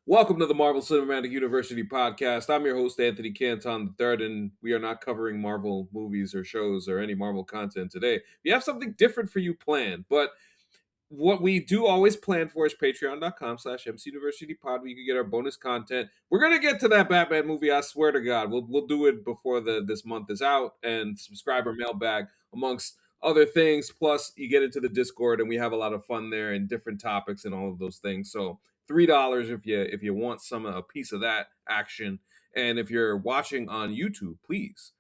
Welcome to the Marvel Cinematic University podcast. I'm your host, Anthony Canton III, and we are not covering Marvel movies or shows or any Marvel content today. We have something different for you planned, but what we do always plan for is patreon.com/mcuniversitypod, where you can get our bonus content. We're going to get to that Batman movie, I swear to God. We'll do it before this month is out, and subscriber mailbag, amongst other things. Plus, you get into the Discord, and we have a lot of fun there and different topics and all of those things. So $3 if you want a piece of that action. And if you're watching on YouTube, please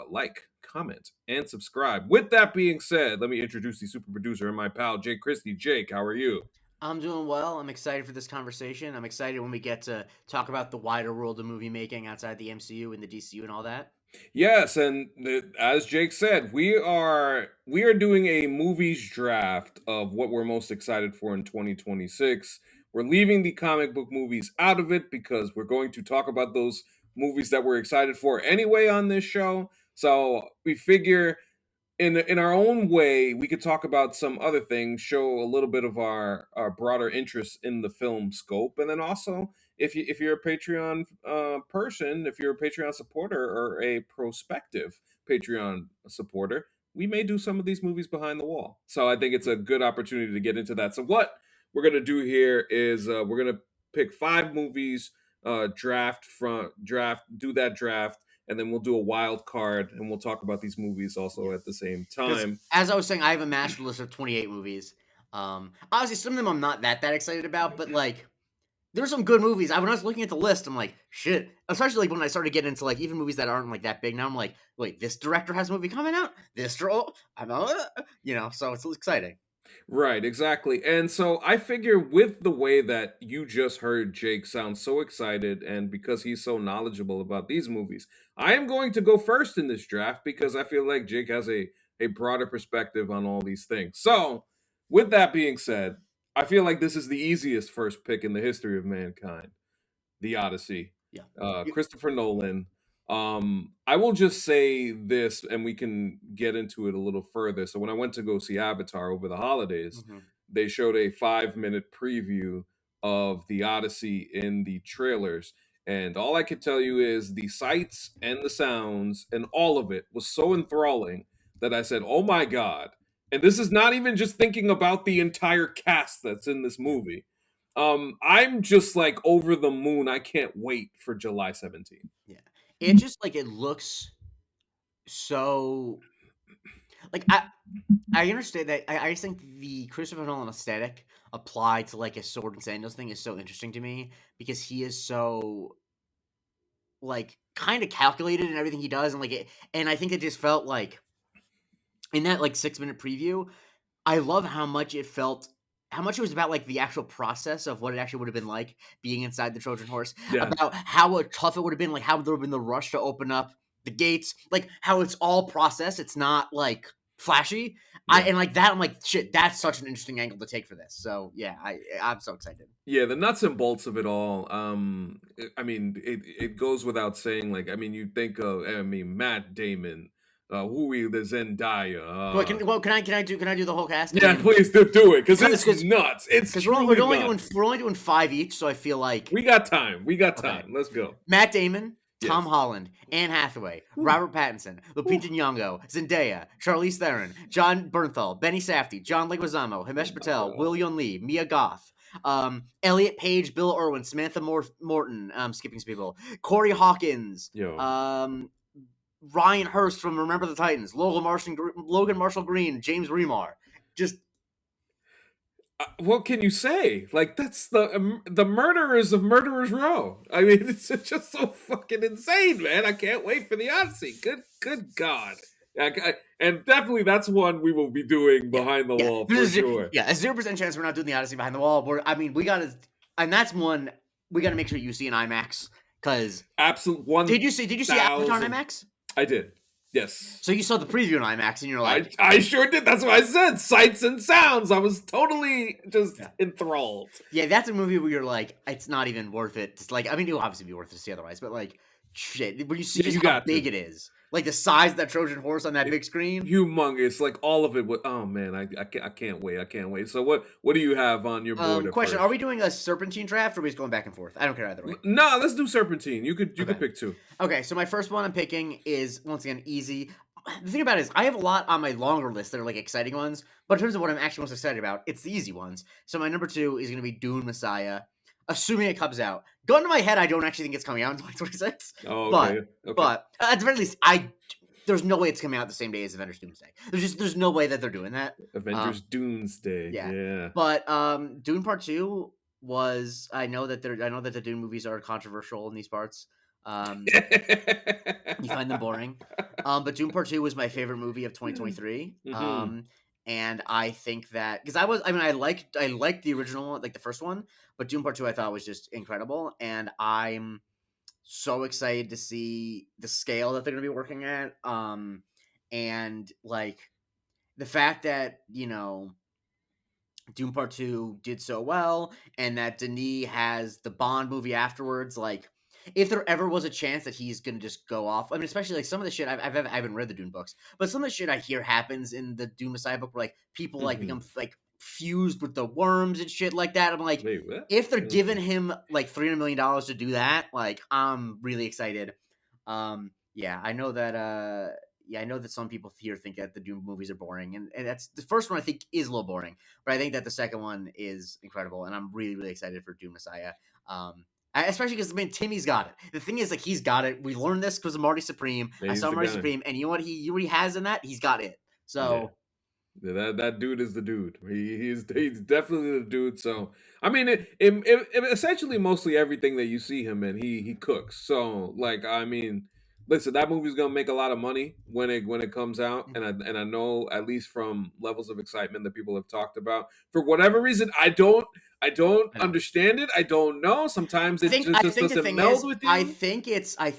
like, comment, and subscribe. With that being said, let me introduce the super producer and my pal, Jake Christie. Jake, how are you? I'm doing well. I'm excited for this conversation. I'm excited when we get to talk about the wider world of movie making outside the MCU and the DCU and all that. Yes, and as Jake said, we are doing a movies draft of what we're most excited for in 2026. We're leaving the comic book movies out of it because we're going to talk about those movies that we're excited for anyway on this show. So we figure in our own way, we could talk about some other things, show a little bit of our broader interest in the film scope, and then also if you're a Patreon person, if you're a Patreon supporter or a prospective Patreon supporter, we may do some of these movies behind the wall. So I think it's a good opportunity to get into that. So what we're gonna do here is we're gonna pick 5 movies, do that draft, and then we'll do a wild card and we'll talk about these movies also at the same time. As I was saying, I have a master list of 28 movies. Obviously, some of them I'm not that excited about, but like there's some good movies. When I was looking at the list, I'm like, shit. Especially like when I started getting into like even movies that aren't like that big. Now I'm like, wait, this director has a movie coming out. I know, so it's exciting. Right, exactly. And so I figure with the way that you just heard Jake sound so excited, and because he's so knowledgeable about these movies, I am going to go first in this draft because I feel like Jake has a broader perspective on all these things. So, with that being said, I feel like this is the easiest first pick in the history of mankind. The Odyssey. Yeah. Christopher Nolan. I will just say this, and we can get into it a little further. So when I went to go see Avatar over the holidays, they showed a 5-minute preview of the Odyssey in the trailers. And all I could tell you is the sights and the sounds and all of it was so enthralling that I said, oh my God. And this is not even just thinking about the entire cast that's in this movie. I'm just like over the moon. I can't wait for July 17th. Yeah. It just like it looks so like I understand that. I just think the Christopher Nolan aesthetic applied to like a sword and sandals thing is so interesting to me because he is so like kind of calculated in everything he does, and like it, and I think it just felt like in that like 6-minute preview, I love how much it was about like the actual process of what it actually would have been like being inside the Trojan horse, about how tough it would have been, like how there would have been the rush to open up the gates, like how it's all process. It's not like flashy. And like that, I'm like, shit, that's such an interesting angle to take for this. So yeah, I'm so excited. Yeah, the nuts and bolts of it all. I mean, it goes without saying. Like, I mean, you think of, Matt Damon, the Zendaya. Can I do the whole cast? Yeah, please do it because it's nuts. It's because we're only doing 5 each, so I feel like we got time. Okay. Let's go. Matt Damon, Tom Holland, Anne Hathaway, Robert Pattinson, Lupita Nyong'o, Zendaya, Charlize Theron, John Bernthal, Benny Safdie, John Leguizamo, Himesh Patel, William Lee, Mia Goth, Elliot Page, Bill Irwin, Samantha Morton, skipping some people, Corey Hawkins, Ryan Hurst from Remember the Titans, Logan Marshall Green, James Remar. Just what can you say? Like, that's the murderers of Murderers Row. I mean, it's just so fucking insane, man. I can't wait for the Odyssey. Good God. And definitely that's one we will be doing behind the wall for sure. Yeah, a 0% chance we're not doing the Odyssey behind the wall. And that's one we got to make sure you see in IMAX because absolutely. Did you see Avatar in IMAX? I did. Yes. So you saw the preview in IMAX and you're like... I sure did. That's what I said. Sights and sounds. I was totally just enthralled. Yeah, that's a movie where you're like, it's not even worth it. It's like, I mean, it'll obviously be worth it to see otherwise, but like, shit, when you see just how big it is. Like the size of that Trojan horse on that big screen. Humongous, like all of it. Oh man, I can't wait. I can't wait. So what do you have on your board at Question: Are first? we doing a serpentine draft, or are we just going back and forth? I don't care either way. No, let's do Serpentine. You could Okay. pick two. Okay, so my first one I'm picking is once again easy. The thing about it is I have a lot on my longer list that are like exciting ones, but in terms of what I'm actually most excited about, it's the easy ones. So my number 2 is going to be Dune Messiah, assuming it comes out. Gun to my head, I don't actually think it's coming out in 2026, Oh, but okay, okay. but at the very least, there's no way it's coming out the same day as Avengers Doomsday. There's no way that they're doing that. Avengers Doomsday. Yeah, Yeah. but Dune Part 2 was I know that the Dune movies are controversial in these parts. Um, you find them boring. But Dune Part 2 was my favorite movie of 2023. Hmm. And I think that because I liked the original one, like the first one, but Dune Part 2 I thought was just incredible. And I'm so excited to see the scale that they're gonna be working at. And like the fact that, Doom Part 2 did so well, and that Denis has the Bond movie afterwards. Like, if there ever was a chance that he's gonna just go off, I mean, especially like some of the shit I haven't read the Dune books, but some of the shit I hear happens in the Dune Messiah book, where like people like Hmm. become like fused with the worms and shit like that. I'm like, Wait, what? if they're Okay. giving him like $300 million to do that, like I'm really excited. Yeah, I know that. Yeah, I know that some people here think that the Doom movies are boring, and that's the first one I think is a little boring, but I think that the second one is incredible, and I'm really, really excited for Doom Messiah. Especially because Timmy's got it. The thing is, like, he's got it. We learned this because of Marty Supreme. Yeah, I he's saw the Marty guy. Supreme, and you know what he has in that? He's got it. Yeah. So Yeah, that dude is the dude. He's definitely the dude. So I mean, essentially mostly everything that you see him in, he cooks. So like I mean, listen, that movie's gonna make a lot of money when it comes out, and I know at least from levels of excitement that people have talked about. For whatever reason, I don't I know. understand it. I don't know. Sometimes it I just think the doesn't thing meld is, with you. I think it's Uh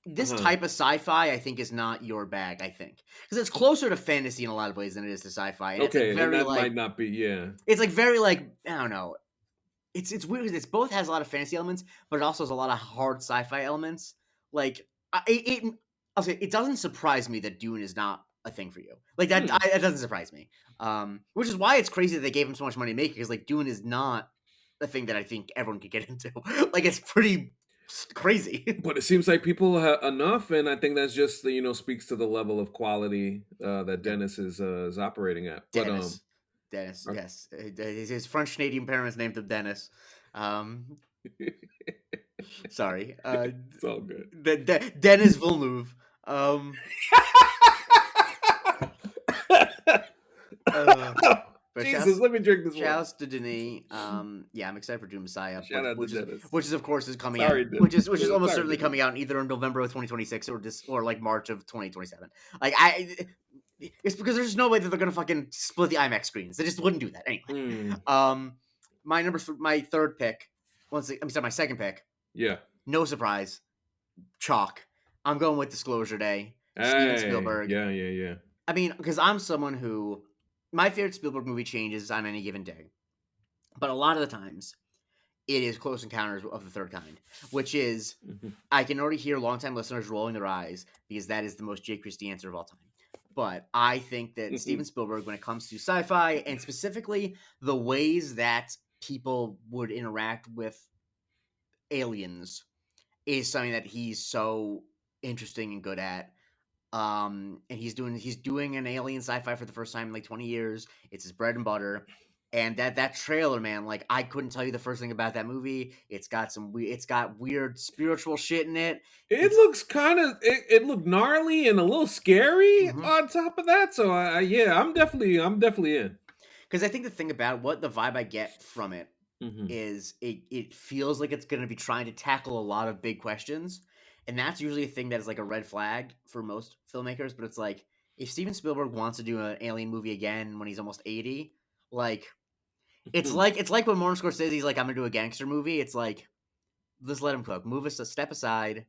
this huh. type of sci-fi. I think is not your bag. I think because it's closer to fantasy in a lot of ways than it is to sci-fi, and it's like Okay, and very that like might not be yeah. it's like very like I don't know. It's weird because it's both has a lot of fantasy elements, but it also has a lot of hard sci-fi elements. Like I'll say it doesn't surprise me that Dune is not a thing for you. Like Hmm. that doesn't surprise me. Which is why it's crazy that they gave him so much money to make it because like Dune is not a thing that I think everyone could get into. Like it's pretty crazy. But it seems like people have enough, and I think that's just speaks to the level of quality that Yep, Dennis is operating at. But Dennis. Dennis, uh, yes, his French Canadian parents named him Dennis. Um, sorry, it's all good. Dennis Villeneuve. Um, uh, but Jesus, let me drink this water. shouts to Denis. Yeah, I'm excited for Doom Messiah, Shout out to Dennis. which is of course is coming out, Sorry, Dennis. which is almost Sorry, certainly Dennis. coming out in either in November of 2026 or like March of 2027. Like it's because there's no way that they're gonna fucking split the IMAX screens. They just wouldn't do that anyway. Mm, Um, my third pick. I'm sorry, my second pick. yeah. No surprise, chalk. I'm going with Disclosure Day. Steven Hey. Spielberg. Yeah. Yeah. Yeah. I mean, because I'm someone who my favorite Spielberg movie changes on any given day, but a lot of the times it is Close Encounters of the Third Kind, which is Mhm. I can already hear longtime listeners rolling their eyes because that is the most Jake Christie answer of all time. But I think that Steven Spielberg, when it comes to sci-fi and specifically the ways that people would interact with aliens, is something that he's so interesting and good at. And he's doing an alien sci-fi for the first time in like 20 years. It's his bread and butter. And that trailer, man, like I couldn't tell you the first thing about that movie. It's got weird spiritual shit in it. It It's looks it looked gnarly and a little scary because on top of that. So yeah, I'm definitely in. I think the thing about what the vibe I get from it Hmm. is it feels like it's going to be trying to tackle a lot of big questions, and that's usually a thing that is like a red flag for most filmmakers. But it's like if Steven Spielberg wants to do an alien movie again when he's almost 80, like it's like when Martin Scorsese's like I'm gonna do a gangster movie. It's like just let him cook, move us a step aside.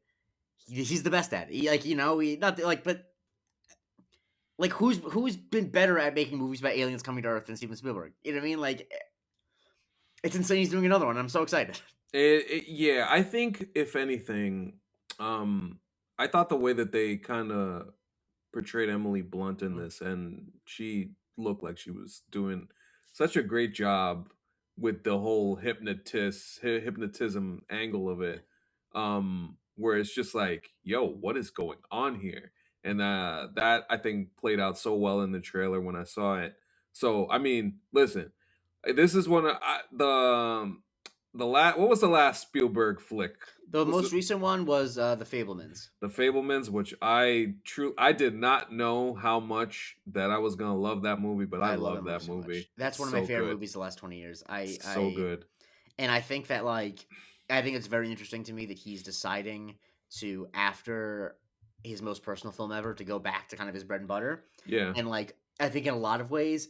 He's the best at it. Like he not like but. Like who's been better at making movies about aliens coming to Earth than Steven Spielberg? You know what I mean? Like it's insane he's doing another one. I'm so excited. Yeah, I think if anything, um, I thought the way that they kind of portrayed Emily Blunt in Mhm. this, and she looked like she was doing such a great job with the whole hypnotism angle of Yeah. it. Where it's just like, yo, what is going on here? And that I think played out so well in the trailer when I saw it. So I mean, listen, this is one of the last. What was the last Spielberg flick? The Was it most recent one was The Fablemans. the Fablemans, which I did not know how much that I was gonna love that movie, but I I love that love movie that so much. movie. That's It's one of my so favorite good, movies the last 20 years. so good. And I think that like I think it's very interesting to me that he's deciding to, after his most personal film ever, to go back to kind of his bread and butter. Yeah. And like I think in a lot of ways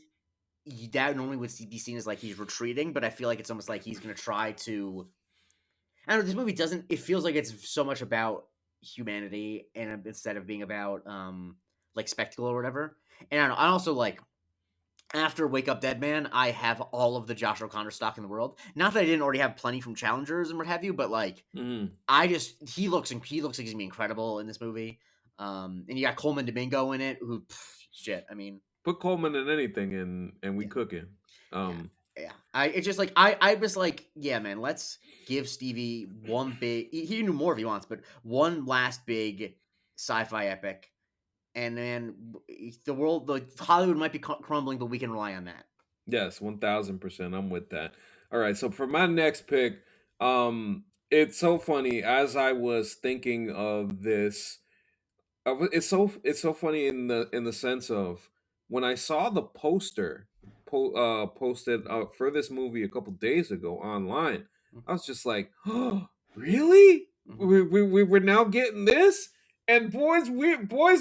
that normally would be seen as like he's retreating, but I feel like it's almost like he's going to try to. I don't know. This movie doesn't. It feels like it's so much about humanity and instead of being about like spectacle or whatever. And I don't know. I also like after Wake Up Dead Man, I have all of the Josh O'Connor stock in the world. Not that I didn't already have plenty from Challengers and what have you, but like Mhm. I just he looks like he's gonna be incredible in this movie. And you got Coleman Domingo in it, who shit. I mean, Put Coleman in anything, and we yeah, cooking. yeah, Um, yeah. I it's just like I was like, yeah, man, let's give Stevie one big. He can do more if he wants, but one last big sci-fi epic, and then the Hollywood might be crumbling, but we can rely on that. yes, 1000%. I'm with that. All right, so for my next pick, it's so funny as I was thinking of this. It's so funny in the sense of when I saw the poster posted for this movie a couple days ago online. I was just like, "Oh, really? Mm-hmm. We're now getting this?" And boys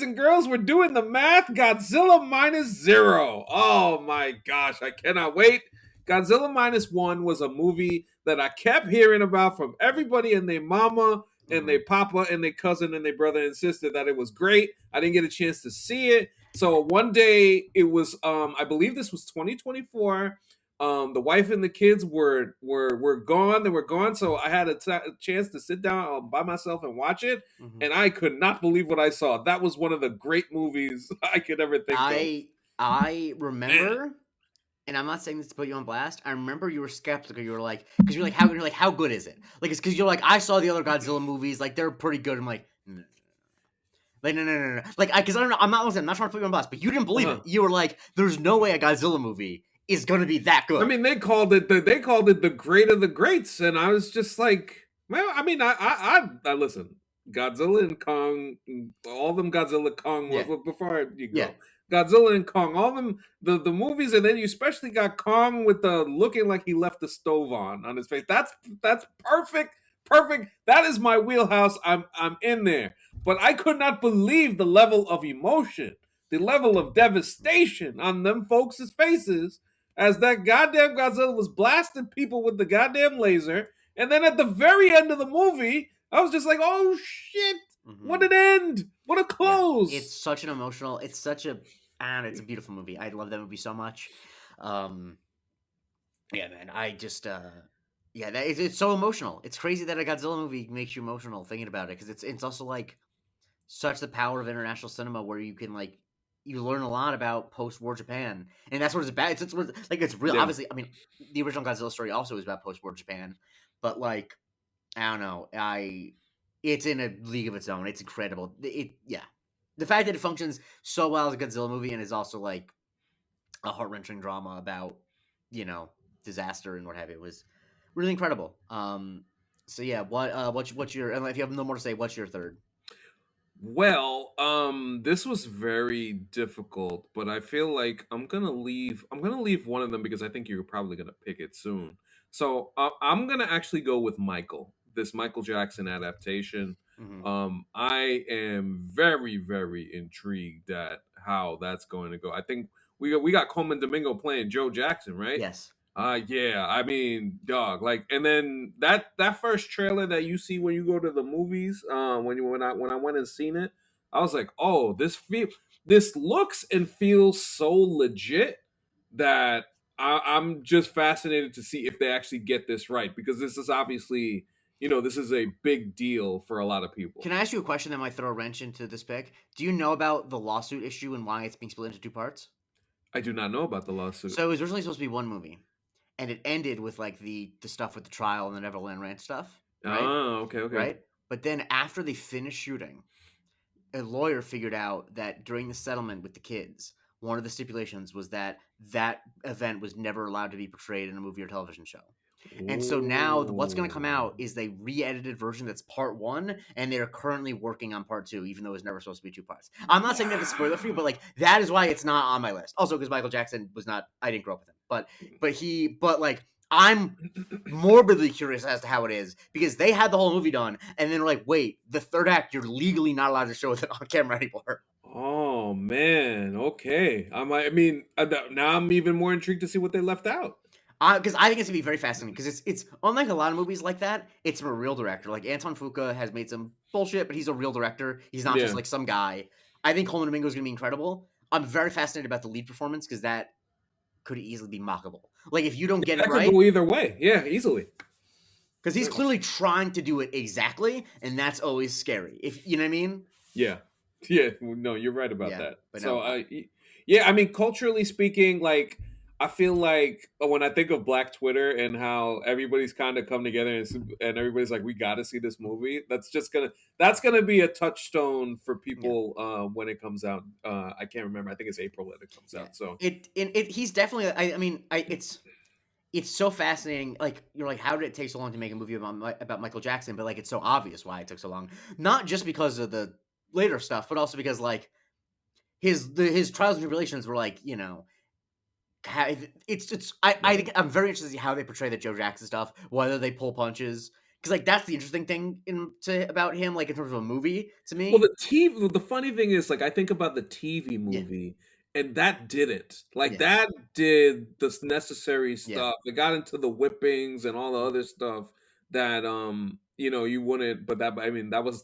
and girls, we're doing the math. Godzilla minus zero. Oh my gosh, I cannot wait. Godzilla minus one was a movie that I kept hearing about from everybody and their mama and Mm-hmm. they papa and their cousin and their brother and sister that it was great. I didn't get a chance to see it. So one day it was I believe this was 2024. The wife and the kids were gone. They were gone. So I had a chance to sit down by myself and watch it. Mm-hmm. And I could not believe what I saw. That was one of the great movies I could ever think of. I Man. remember, and I'm not saying this to put you on blast. I remember you were skeptical. You were like, because you're like, how good is it? Like, it's because you're like, I saw the other Godzilla movies, like they're pretty good. I'm like, no, like no. Like, because I don't know. I'm not trying to put you on blast, but you didn't believe it. Uh-huh. You were like, there's no way a Godzilla movie is gonna be that I good. mean, they called it the great of the greats, and I was just like, well, I mean, I listen, Godzilla and Kong, all them Godzilla Kong Yeah, before you yeah. go, Godzilla and Kong, all them the movies, and then you especially got Kong with the looking like he left the stove on his face. That's perfect, perfect. That is my wheelhouse. I'm in there, but I could not believe the level of emotion, the level of devastation on them folks' faces as that goddamn Godzilla was blasting people with the goddamn laser. And then at the very end of the movie, I was just like, oh shit, Mm-hmm. what an end! What a Yeah, close! it's such an emotional. It's such a, and it's a beautiful movie. I love that movie so much. Um, yeah, man. I just, yeah, it's so emotional. It's crazy that a Godzilla movie makes you emotional thinking about it because it's also like such the power of international cinema where you can like you learn a lot about post-war Japan, and that's what it's about. Like it's real. Yeah. Obviously, I mean, the original Godzilla story also is about post-war Japan, but like I don't know. It's in a league of its own. It's incredible. Yeah. The fact that it functions so well as a Godzilla movie and is also like a heart wrenching drama about, you know, disaster and what have you was really incredible. So yeah, what's your, and if you have no more to say, what's your third? Well, this was very difficult, but I feel like I'm gonna leave one of them because I think you're probably gonna pick it soon. So I'm gonna actually go with Michael, this Michael Jackson adaptation. Hmm. I am very, very intrigued at how that's going to go. I think we got Coleman Domingo playing Joe Jackson, right? Yes. Yeah. I mean, dog. Like, and then that first trailer that you see when you go to the movies, when I went and seen it, I was like, oh, this looks and feels so legit that I'm just fascinated to see if they actually get this right because this is obviously this is a big deal for a lot of people. Can I ask you a question that might throw a wrench into this pick? Do you know about the lawsuit issue and why it's being split into two parts? I do not know about the lawsuit. So it was originally supposed to be one movie, and it ended with like the stuff with the trial and the Neverland Ranch stuff, right? Oh, okay, okay. Right. But then after they finished shooting, a lawyer figured out that during the settlement with the kids, one of the stipulations was that that event was never allowed to be portrayed in a movie or television show. And so now what's going to come Ooh. out is a re-edited version that's part one, and they're currently working on part two, even though it's never supposed to be two parts. I'm not saying that to spoil it for you, but like that is why it's not on my list. Also, because Michael Jackson was not, I didn't grow up with him, but like I'm morbidly curious as to how it is because they had the whole movie done, and then they're like, wait, the third act you're legally not allowed to show it on camera anymore. Oh man, okay. I mean, now I'm even more intrigued to see what they left out. Because I think it's gonna be very fascinating. Because it's unlike a lot of movies like that. It's from a real director. Like Anton Fuqua has made some bullshit, but he's a real director. He's not just Yeah, like some guy. I think Coleman Domingo is gonna be incredible. I'm very fascinated about the lead performance because that could easily be mockable. Like if you don't get it that could right, go either way. Yeah, easily. because he's clearly trying to do it exactly, and that's always scary. If you know what I mean. Yeah, yeah. No, you're right about Yeah, that. but So, no, yeah. I mean, culturally speaking, like I feel like when I think of Black Twitter and how everybody's kind of come together and everybody's like, we got to see this movie. That's gonna be a touchstone for yeah. people when it comes out. I can't remember. I think it's April that it comes Yeah. out. So He's definitely I mean, it's so fascinating. Like you're like, how did it take so long to make a movie about Michael Jackson? But like, it's so obvious why it took so long. Not just because of the later stuff, but also because like his trials and tribulations were like it's I right. think I'm very interested to see how they portray the Joe Jackson stuff, whether they pull punches. Because like that's the interesting thing about him, like in terms of a movie to Well, me. the TV. The funny thing is, like, I think about the TV Yeah, movie, and that did it. Like, yeah, that did the necessary yeah, stuff. It got into the whippings and all the other stuff that you wouldn't. But that, I mean, that was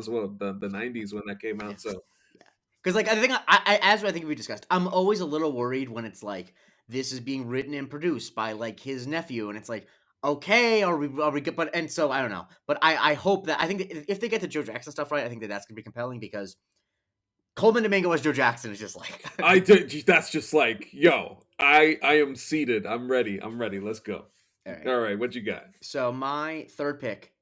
what the '90s when that came yeah. out. So Because like I think as I think we discussed, I'm always a little worried when it's like this is being written and produced by like his nephew, and it's like okay, are we good? But and so I don't know, but I hope that I think that if they get the Joe Jackson stuff right, I think that that's gonna be compelling because Coleman Domingo as Joe Jackson is just like I did. That's just like, yo, I am seated. I'm ready. I'm ready. Let's go. all right. All right, what you got? So my third pick,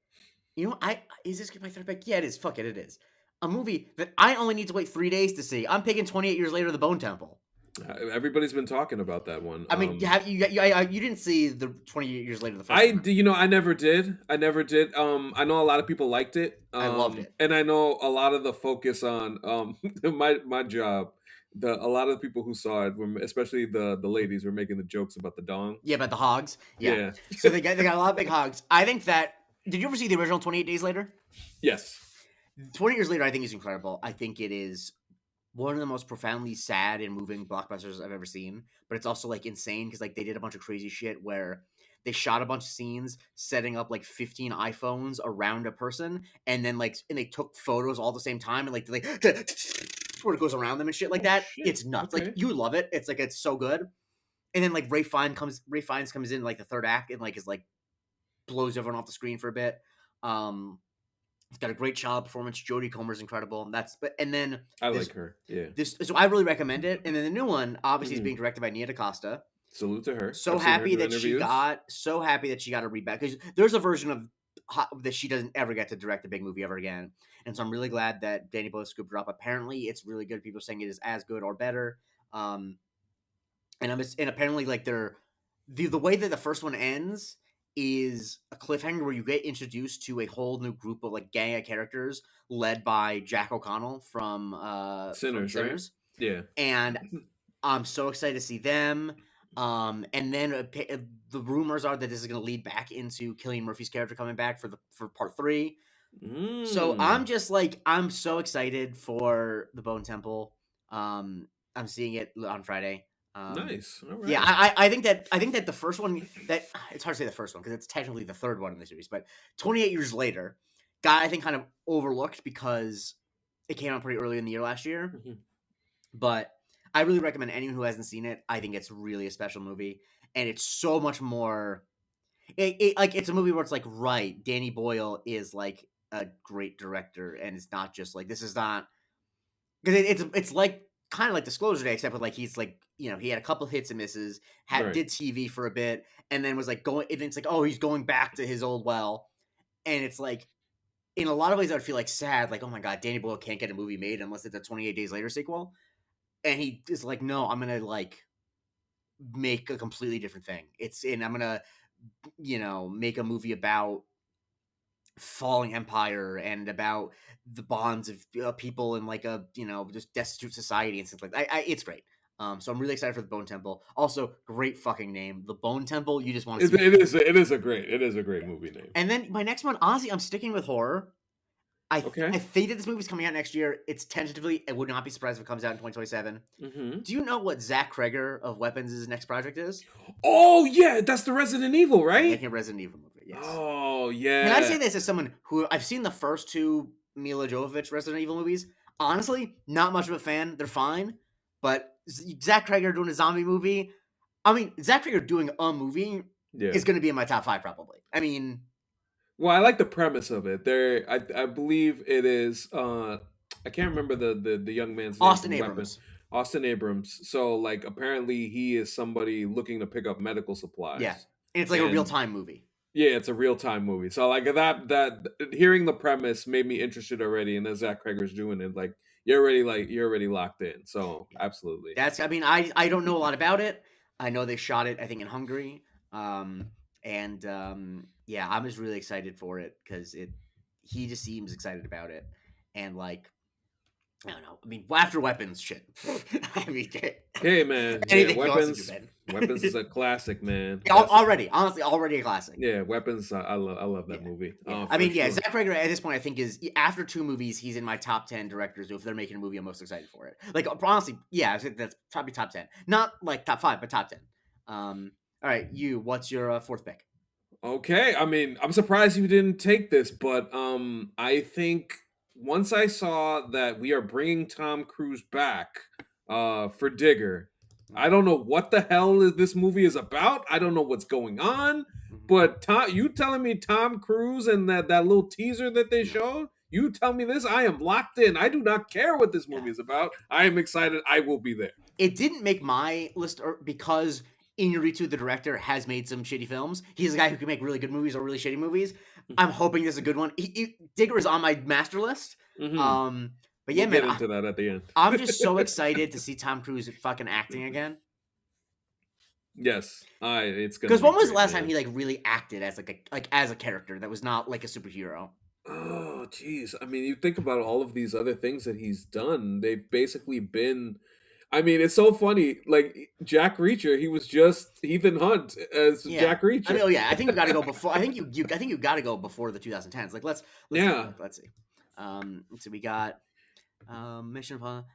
I is this my third pick? Yeah, it is. Fuck it, it is a movie that I only need to wait 3 days to see. I'm picking 28 Years Later, The Bone Temple. Everybody's been talking about that one. I mean, you didn't see the 28 Years Later, the first I one, right? do, I never did. I never did. I know a lot of people liked it. I loved it. And I know a lot of the focus on my job. A lot of the people who saw it were, especially the ladies, were making the jokes about the dong. Yeah, about the hogs. Yeah. Yeah. So they got a lot of big hogs. I think that did you ever see the original 28 Days Later? Yes. 20 Years Later, I think is incredible. I think it is one of the most profoundly sad and moving blockbusters I've ever seen. But it's also like insane because like they did a bunch of crazy shit where they shot a bunch of scenes setting up like 15 iPhones around a person, and then like and they took photos all at the same time and like where it goes around them and shit like Oh that. shit. It's nuts. Like Okay. you love it. It's like it's so good. And then like Ray Fiennes comes in like the third act and like is like blows everyone off the screen for a bit. Um, it's got a great child performance. Jodie Comer's incredible. And then I this like her. Yeah. so I really recommend it. And then the new one obviously is being Mhm. directed by Nia DaCosta. Salute to her. So I've seen her happy do that interviews. so happy that she got a reback because there's a version of that she doesn't ever get to direct a big movie ever again. And so I'm really glad that Danny Boyle scooped her up. Apparently, it's really good. People are saying it is as good or better. Um, and apparently like the way that the first one ends is a cliffhanger where you get introduced to a whole new group of like gang of characters led by Jack O'Connell from Sinners, right? Sinners, Yeah. and I'm so excited to see them. And then the rumors are that this is going to lead back into Cillian Murphy's character coming back for part three. So I'm Mm. just like I'm so excited for the Bone Temple. I'm seeing it on Friday. Um, Nice. All yeah, right. I think that the first one that it's hard to say the first one because it's technically the third one in the series, but 28 Years Later got I think kind of overlooked because it came out pretty early in the year last year. Mhm. But I really recommend anyone who hasn't seen it. I think it's really a special movie, and it's so much more. like it's a movie where it's like, right, Danny Boyle is like a great director, and it's not just like this is not because it's like kind of like Disclosure Day, except with like he's like he had a couple hits and misses, Right. did TV for a bit, and then was like going. And it's like, oh, he's going back to his old well, and it's like in a lot of ways I would feel like sad, like, oh my god, Danny Boyle can't get a movie made unless it's a 28 Days Later sequel, and he is like, no, I'm gonna like make a completely different thing. And I'm gonna make a movie about falling empire and about the bonds of people in like a just destitute society and stuff like that. It's great. So I'm really excited for the Bone Temple. Also, great fucking name, the Bone Temple. You just want to see. It is a great Yeah. movie name. And then my next one, honestly, I'm sticking with horror. I Okay. think that this movie's coming out next year. It's tentatively. I would not be surprised if it comes out in 2027. Hmm. Do you know what Zach Kreger of Weapons' next project is? Oh yeah, that's the Resident Evil, Yeah, right? making a Resident Evil movie. Yes. Oh And I say yeah. this as someone who I've seen the first two Mila Jovovich Resident Evil movies. Honestly, not much of a fan. They're fine, but Zach Kreger doing a zombie movie. I mean, Zach Kreger doing a movie Yeah. is going to be in my top 5 probably. I mean, Well, I like the premise of it. I believe it is. I can't remember the young man's name Austin from Weapon. Abrams. Austin Abrams. So like apparently he is somebody looking to pick up medical Yeah, supplies, and it's like a real and time movie. yeah, it's a real time movie. So like that hearing the premise made me interested already, and then Zach Kreger's doing it. You're already locked in. So Yeah. absolutely. I mean, I don't know a lot about it. I know they shot it, I think, in Hungary. And yeah, I'm just really excited for it because he just seems excited about it. And like, I don't know. I mean, after Weapons, shit. I mean, Hey man, yeah, anything he wants to do, weapons. man. Weapons is a classic, man. That's Already, honestly, already a classic. yeah, weapons. I love that Yeah. movie. Yeah, I For mean, yeah, sure. Zach Cregger at this point, I think is after 2 movies, he's in my top 10 directors. If they're making a movie, I'm most excited for it. Like honestly, yeah, I think that's probably top 10, not like top 5, but top 10. All right, what's your fourth pick? Okay, I mean, I'm surprised you didn't take this, but I think once I saw that we are bringing Tom Cruise back for Digger, I don't know what the hell this movie is about. I don't know what's going on, Mhm. but you telling me Tom Cruise and that little teaser that they Yeah, showed, you tell me this, I am locked in. I do not care what this yeah. movie is about. I am excited. I will be there. It didn't make my list because Inarritu, the director, has made some shitty films. He's a guy who can make really good movies or really shitty movies. I'm hoping this is a good one. Digger is on my master list. Hmm. Um, but yeah, We'll man, get into that at the end. I'm just so excited to see Tom Cruise fucking acting again. Yes, it's gonna Because be when was the great, last time man. he like really acted as as a character that was not like a superhero? Oh, geez. I mean, you think about all of these other things that he's done. They've basically been. I mean, it's so funny. Like Jack Reacher, he was just Ethan Hunt as Yeah. Jack I mean, Reacher. oh yeah, I think you got to go before. I think I think you got to go before the 2010s. Like let's see. Yeah. Let's see. So we got Mission Impossible.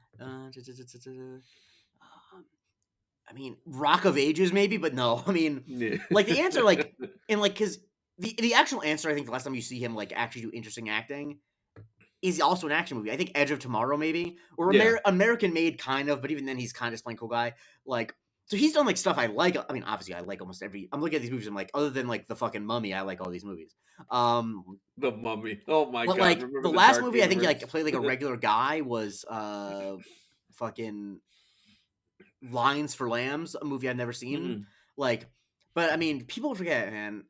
I mean, Rock of Ages maybe, but no. I mean, Yeah. like the answer, like and like because the actual answer, I think the last time you see him like actually do interesting acting is also an action movie. I think Edge of Tomorrow maybe or Yeah. American Made kind of, but even then he's kind of just playing cool guy. Like so he's done like stuff I like. I mean, obviously I like almost every. I'm looking at these movies. I'm like, other than like the fucking Mummy, I like all these movies. The Mummy. Oh my But God! like Remember the the last Dark movie, I think he like Universe? played like a regular guy was fucking Lines for Lambs, a movie I've never seen. Mhm. Like, but I mean, people forget, man.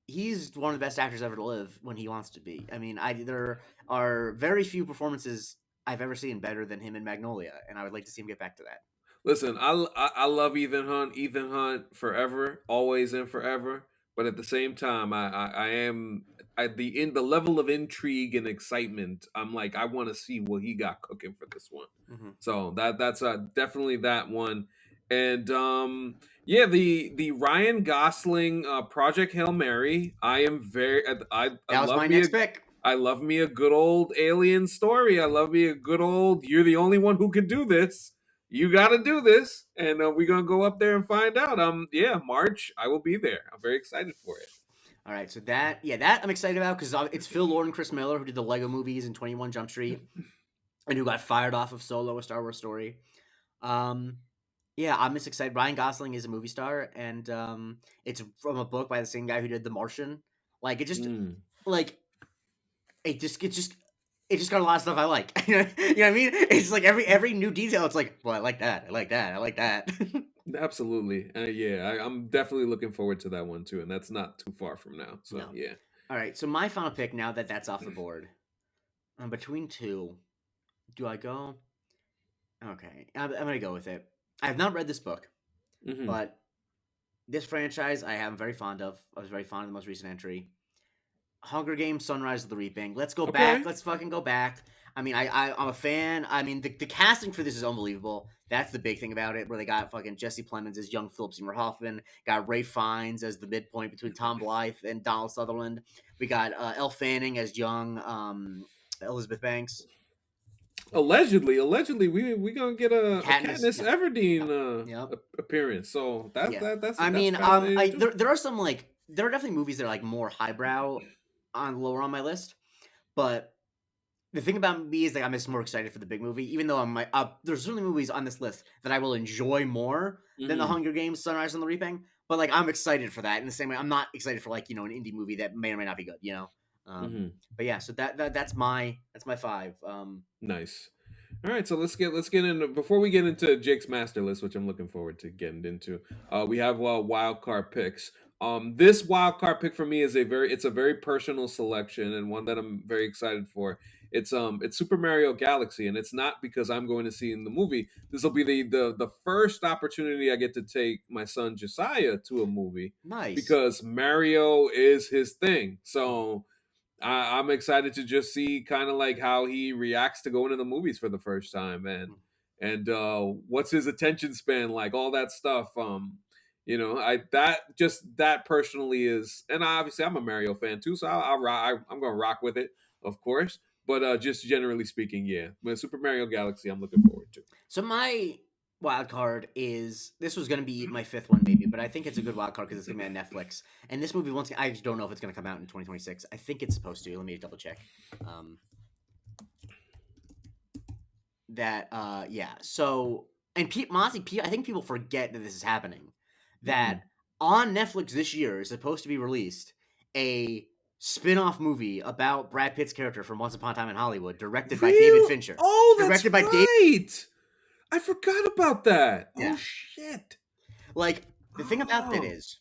He's one of the best actors ever to live when he wants to be. I mean, there are very few performances I've ever seen better than him in Magnolia, and I would like to see him get back to that. Listen, I love Ethan Hunt. Ethan Hunt forever, always and forever. But at the same time, I am the level of intrigue and excitement. I'm like, I want to see what he got cooking for this one. Mm-hmm. So that's definitely that one. And yeah, the Ryan Gosling Project Hail Mary. I am very I That was love my me a next pick. I love me a good old alien story. I love me a good old you're the only one who can do this. You got to do this, and we're gonna go up there and find out. Yeah, March. I will be there. I'm very excited for it. All right, so that I'm excited about because it's Phil Lord and Chris Miller who did the Lego movies and 21 Jump Street and who got fired off of Solo, a Star Wars story. Um, Yeah, I'm just excited. Ryan Gosling is a movie star, and it's from a book by the same guy who did The Martian. Like it just Mm, like it just got a lot of stuff I like. You know what I mean? It's like every new detail. It's like, well, I like that. I like that. I like that. absolutely. Yeah, I'm definitely looking forward to that one too, and that's not too far from now. So No. yeah. All right. So my final pick. Now that that's off the board, between two, do I go? Okay, I'm gonna go with it. I have not read this book, Hmm. but this franchise I am very fond of. I was very fond of the most recent entry. Hunger Games: Sunrise of the Reaping. Let's go back. Okay. Let's fucking go back. I mean, I'm a fan. I mean, the casting for this is unbelievable. That's the big thing about it, where they got fucking Jesse Plemons as young Philip Seymour Hoffman, got Ray Fiennes as the midpoint between Tom Blythe and Donald Sutherland. We got Elle Fanning as young Elizabeth Banks. Allegedly, we gonna get a Katniss, Katniss yeah, Everdeen yep, yep, appearance. So that yeah. that that's I that's mean, fascinating too. there are some like there are definitely movies that are like more highbrow on lower on my list, but the thing about me is like I'm just more excited for the big movie, even though there's certainly movies on this list that I will enjoy more than The Hmm. Hunger Games: Sunrise on the Reaping. But like I'm excited for that in the same way I'm not excited for like an indie movie that may or may not be good. Hmm. But yeah, so that's my five. Nice. All right, so let's get into before we get into Jake's master list, which I'm looking forward to getting into. We have wild card picks. This wild card pick for me is a very personal selection and one that I'm very excited for. It's Super Mario Galaxy, and it's not because I'm going to see in the movie. This will be the first opportunity I get to take my son Josiah to a movie Nice. because Mario is his thing. So I'm excited to just see kind of like how he reacts to going to the movies for the first time and what's his attention span like, all that stuff. I that personally is, and obviously I'm a Mario fan too, so I'm gonna rock with it, of course. But just generally speaking, yeah, with Super Mario Galaxy, I'm looking forward to. So my wild card is this was gonna be my fifth one maybe, but I think it's a good wild card because it's gonna be on Netflix. And this movie once I just don't know if it's gonna come out in 2026. I think it's supposed to. Let me double check. Um, that yeah. So and honestly, I think people forget that this is happening. That Hmm. on Netflix this year is supposed to be released a spin-off movie about Brad Pitt's character from Once Upon a Time in Hollywood, directed by David Real? Fincher. Oh, that's Directed by David. right. I forgot about that. Oh Yeah. shit. Like the thing about that Oh. is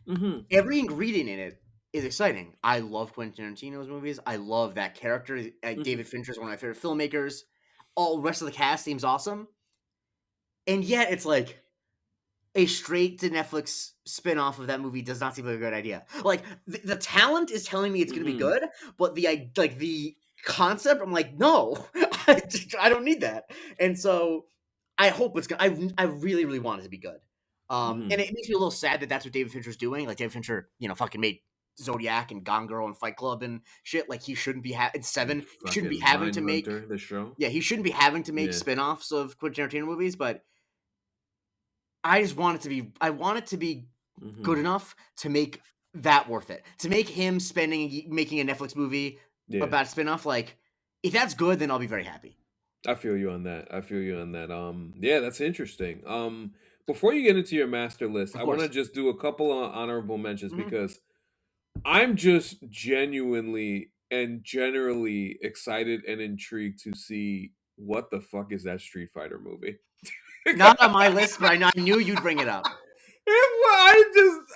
Hmm. every ingredient in it is exciting. I love Quentin Tarantino's movies. I love that character. Hmm. David Fincher is one of my favorite filmmakers. All the rest of the cast seems awesome. And yet it's like a straight to Netflix spin-off of that movie does not seem like a good idea. Like the talent is telling me it's going to be Hmm. good, but the concept I'm like, no. I don't need that. And so I hope it's going I really really want it to be good. And Hmm. it makes me a little sad that that's what David Fincher's doing. Like David Fincher, fucking made Zodiac and Gone Girl and Fight Club and shit. Like he shouldn't be Seven. He shouldn't be Fucking having to make Mindhunter, the show. yeah, he shouldn't be having to make Yeah. spin-offs of Quentin Tarantino movies, but I just want it to be. I want it to be good Hmm. enough to make that worth it. To make him spending making a Netflix movie Yeah. about spinoff, like if that's good, then I'll be very happy. I feel you on that. I feel you on that. Yeah, that's interesting. Before you get into your master list, Of I want to course. just do a couple of honorable mentions Mhm. because I'm just genuinely and generally excited and intrigued to see what the fuck is that Street Fighter movie. Not on my list, but I knew you'd bring it up. I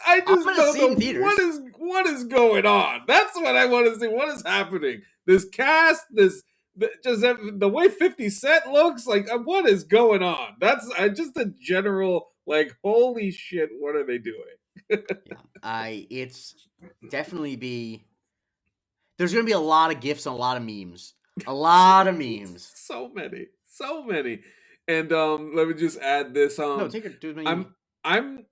I'm just gonna don't see it know in theaters. what is going on. That's what I want to see. What is happening? This cast, the way 50 Cent looks, like what is going on? That's just a general like, holy shit, what are they doing? Yeah, I. It's definitely be. There's gonna be a lot of gifs and a lot of memes. A lot of memes. So many, so many. And let me just add this. No, take it. Do as I'm many. I'm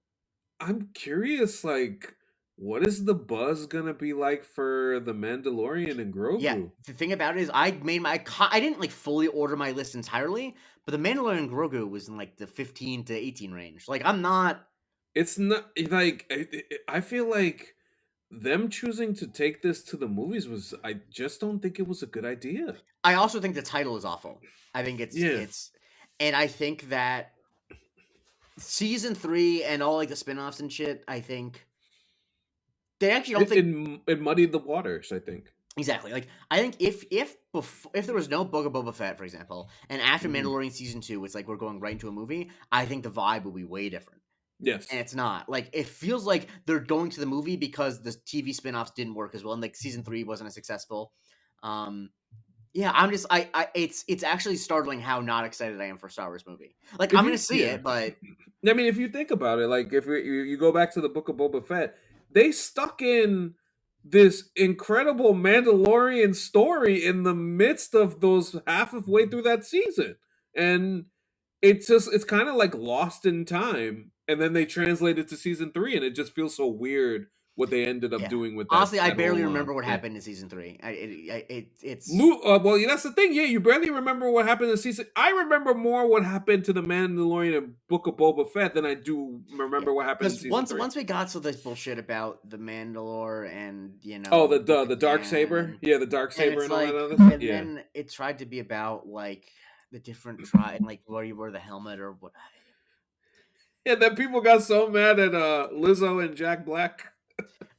I'm curious, like, what is the buzz gonna be like for the Mandalorian and Yeah, Grogu? the thing about it is, I didn't like fully order my list entirely, but the Mandalorian Grogu was in like the 15 to 18 range. Like I'm not. It's not like I feel like them choosing to take this to the movies was, I just don't think it was a good idea. I also think the title is awful. I think Yeah. and I think that season 3 and all like the spin-offs and shit, I think they actually don't It, think it it muddied the waters, I think. exactly. Like I think if there was no Book of Boba Fett, for example, and after Hmm. Mandalorian season 2, it's like we're going right into a movie, I think the vibe will be way different. And Yes. it's not. Like it feels like they're going to the movie because the TV spin-offs didn't work as well and like season 3 wasn't as successful. Um yeah, I'm just I it's actually startling how not excited I am for a Star Wars movie. Like If I'm gonna you, see yeah, it, but I mean, if you think about it, like if you go back to the Book of Boba Fett, they stuck in this incredible Mandalorian story in the midst of those halfway through that season, and it's kind of like lost in time. And then they translate it to season 3, and it just feels so weird what they ended up yeah. doing with Honestly, I that barely whole remember what yeah. happened in season 3. It's Luke, well, yeah, that's the thing. Yeah, you barely remember what happened in season. I remember more what happened to the Mandalorian and Book of Boba Fett than I do yeah. remember what happened in Because season 3. once we got to this bullshit about the Mandalore and Oh, Bo the dark saber, Katan, yeah, the dark and saber it's and all that like, other stuff. and Yeah, then it tried to be about like the different tribe and like where you wear the helmet or what. yeah. Then people got so mad at Lizzo and Jack Black.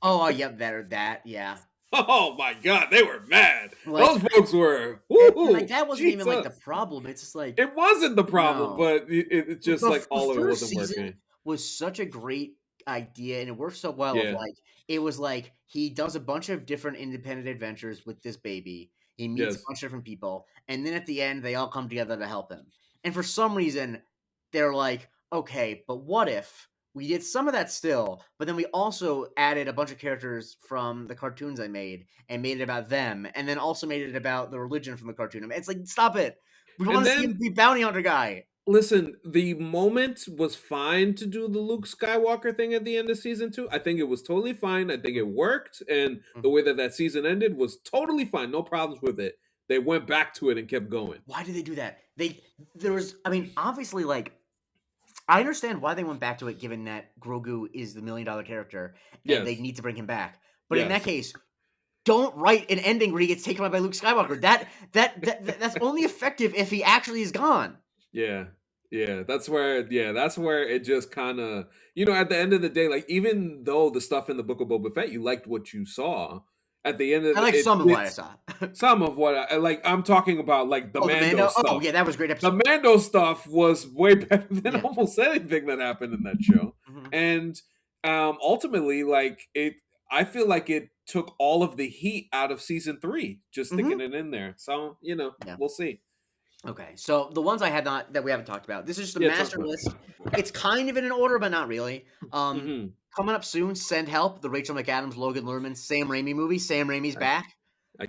Oh, yeah, that or that, yeah. Oh my god, they were mad. Like, Those folks were. and like Woo, that wasn't even like the Jesus. problem. It's just like It wasn't the problem, no. but it's just like The all of it first wasn't season working. was such a great idea, and it worked so well. Of Yeah. like, it was like he does a bunch of different independent adventures with this baby. He meets a Yes. bunch of different people, and then at the end, they all come together to help him. And for some reason, they're like, okay, but what if we did some of that still, but then we also added a bunch of characters from the cartoons I made and made it about them, and then also made it about the religion from the cartoon. It's like, stop it. We want And to see him then be bounty hunter guy. listen, the moment was fine to do the Luke Skywalker thing at the end of season 2. I think it was totally fine. I think it worked, and the way that that season ended was totally fine. No problems with it. They went back to it and kept going. Why did they do that? There was I mean, obviously like I understand why they went back to it given that Grogu is the $1,000,000 character and they Yes, need to bring him back. But in that yes, case, don't write an ending where he gets taken out by Luke Skywalker. That's only effective if he actually is gone. yeah, yeah. That's where it just kind of at the end of the day, like even though the stuff in the Book of Boba Fett, you liked what you saw. At the end of I like it, some of what I it's saw. some of what I like. I'm talking about like the Oh, the Mando Mando? Oh, stuff. yeah, that was a great The episode. Mando stuff was way better than Yeah. almost anything that happened in that show. Mhm. And ultimately, like I feel like it took all of the heat out of season 3, just sticking Mhm. it in there. So, Yeah. we'll see. Okay, so the ones I had not that we haven't talked about. This is just a Yeah, talk master about list. It's kind of in an order, but not really. hmm Coming up soon, Send Help, the Rachel McAdams, Logan Lerman, Sam Raimi movie. Sam Raimi's I, back.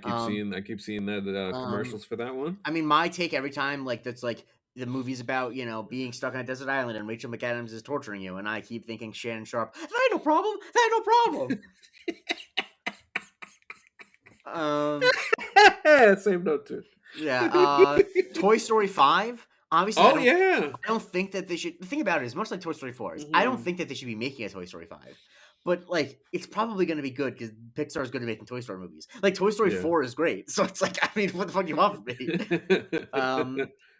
Um, I keep seeing that um, commercials for that one. I mean, my take every time, like that's like the movie's about being stuck on a desert island and Rachel McAdams is torturing you, and I keep thinking Shannon Sharp. That ain't no problem. That ain't no problem. Um, Same note too. yeah. Toy Story 5. Obviously, Oh yeah. I don't think that they should. The thing about it is, much like Toy Story 4 is, I don't hmm think that they should be making a Toy Story 5. But like, it's probably going to be good because Pixar is good at making Toy Story movies. Like Toy Story Yeah. 4 is great, so it's like, I mean, what the fuck do you want from me?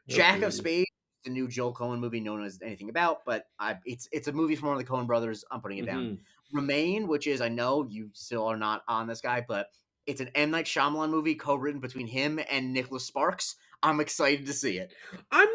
Jack of Absolutely. Spades, the new Joel Cohen movie, no one knows anything about, but it's a movie from one of the Cohen brothers. I'm putting it down. hmm Remain, which is I know you still are not on this guy, but it's an M Night Shyamalan movie co-written between him and Nicholas Sparks. I'm excited to see it. I'm